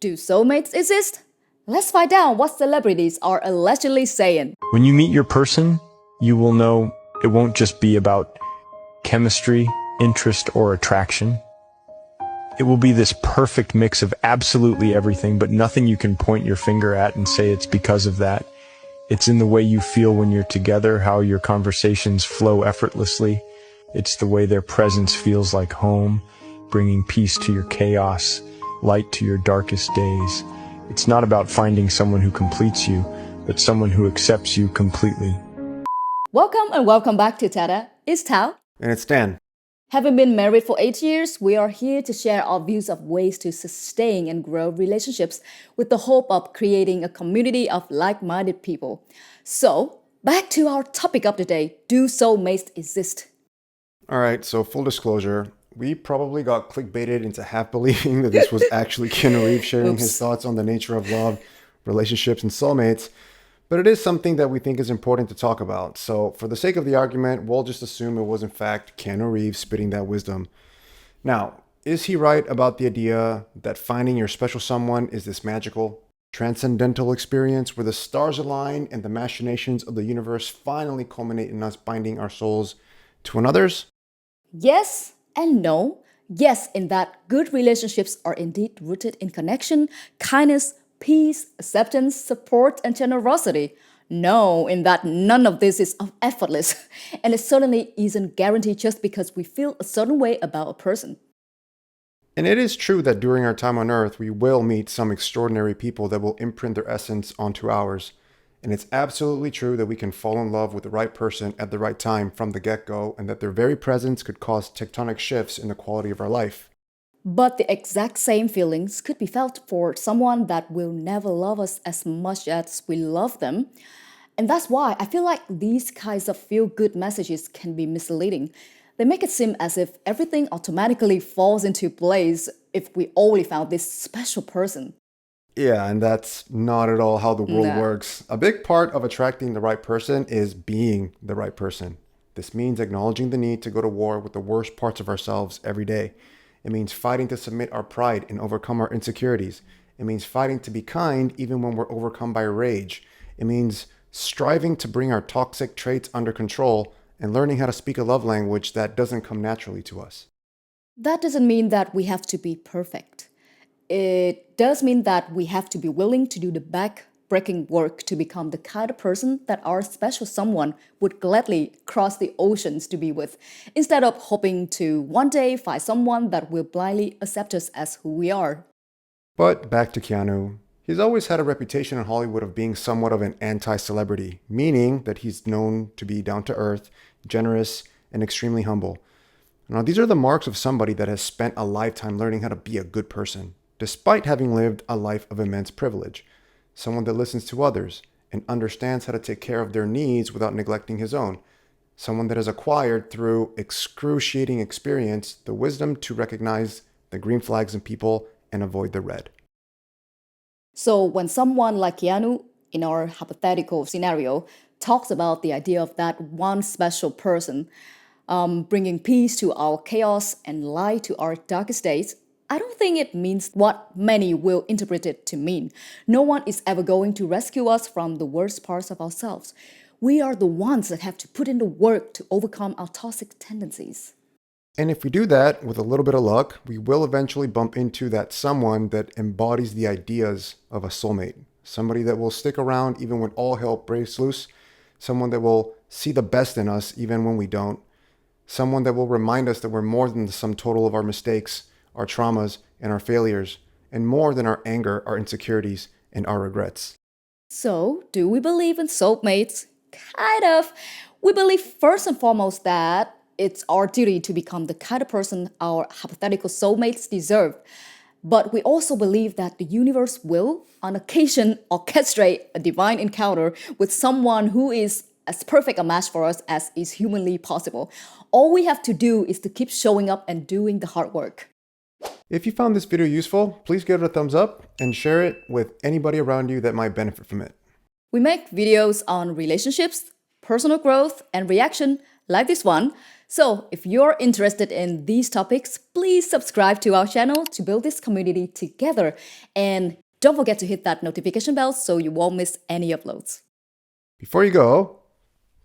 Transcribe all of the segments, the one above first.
Do soulmates exist? Let's find out what celebrities are allegedly saying. When you meet your person, you will know it won't just be about chemistry, interest, or attraction. It will be this perfect mix of absolutely everything, but nothing you can point your finger at and say it's because of that. It's in the way you feel when you're together, how your conversations flow effortlessly. It's the way their presence feels like home, bringing peace to your chaos, light to your darkest days. It's not about finding someone who completes you, but someone who accepts you completely. Welcome and welcome back to TaDa. It's Tao. And it's Dan. Having been married for 8 years, we are here to share our views of ways to sustain and grow relationships with the hope of creating a community of like-minded people. So, back to our topic of the day. Do soulmates exist? All right, so full disclosure, we probably got clickbaited into half believing that this was actually KEANU Reeves sharing his thoughts on the nature of love, relationships, and soulmates. But it is something that we think is important to talk about. So for the sake of the argument, we'll just assume it was in fact KEANU Reeves spitting that wisdom. Now, is he right about the idea that finding your special someone is this magical, transcendental experience where the stars align and the machinations of the universe finally culminate in us binding our souls to another's? Yes and no. Yes, in that good relationships are indeed rooted in connection, kindness, peace, acceptance, support, and generosity. No, in that none of this is effortless, and it certainly isn't guaranteed just because we feel a certain way about a person. And it is true that during our time on Earth, we will meet some extraordinary people that will imprint their essence onto ours. And it's absolutely true that we can fall in love with the right person at the right time from the get-go, and that their very presence could cause tectonic shifts in the quality of our life. But the exact same feelings could be felt for someone that will never love us as much as we love them. And that's why I feel like these kinds of feel-good messages can be misleading. They make it seem as if everything automatically falls into place if we already found this special person. Yeah, and that's not at all how the world works. A big part of attracting the right person is being the right person. This means acknowledging the need to go to war with the worst parts of ourselves every day. It means fighting to submit our pride and overcome our insecurities. It means fighting to be kind even when we're overcome by rage. It means striving to bring our toxic traits under control and learning how to speak a love language that doesn't come naturally to us. That doesn't mean that we have to be perfect. It does mean that we have to be willing to do the back-breaking work to become the kind of person that our special someone would gladly cross the oceans to be with, instead of hoping to one day find someone that will blindly accept us as who we are. But back to KEANU. He's always had a reputation in Hollywood of being somewhat of an anti-celebrity, meaning that he's known to be down-to-earth, generous, and extremely humble. Now, these are the marks of somebody that has spent a lifetime learning how to be a good person, despite having lived a life of immense privilege. Someone that listens to others and understands how to take care of their needs without neglecting his own. Someone that has acquired through excruciating experience the wisdom to recognize the green flags in people and avoid the red. So when someone like KEANU, in our hypothetical scenario, talks about the idea of that one special person, bringing peace to our chaos and light to our darkest days, I don't think it means what many will interpret it to mean. No one is ever going to rescue us from the worst parts of ourselves. We are the ones that have to put in the work to overcome our toxic tendencies. And if we do that, with a little bit of luck, we will eventually bump into that someone that embodies the ideas of a soulmate. Somebody that will stick around even when all hell breaks loose. Someone that will see the best in us even when we don't. Someone that will remind us that we're more than the sum total of our mistakes, our traumas, and our failures, and more than our anger, our insecurities, and our regrets. So, do we believe in soulmates? Kind of. We believe first and foremost that it's our duty to become the kind of person our hypothetical soulmates deserve. But we also believe that the universe will, on occasion, orchestrate a divine encounter with someone who is as perfect a match for us as is humanly possible. All we have to do is to keep showing up and doing the hard work. If you found this video useful, please give it a thumbs up and share it with anybody around you that might benefit from it. We make videos on relationships, personal growth, and reaction like this one. So, if you're interested in these topics, please subscribe to our channel to build this community together. And don't forget to hit that notification bell so you won't miss any uploads. Before you go,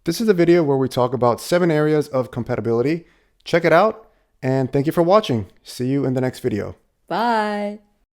this is a video where we talk about 7 areas of compatibility. Check it out, and thank you for watching. See you in the next video. Bye!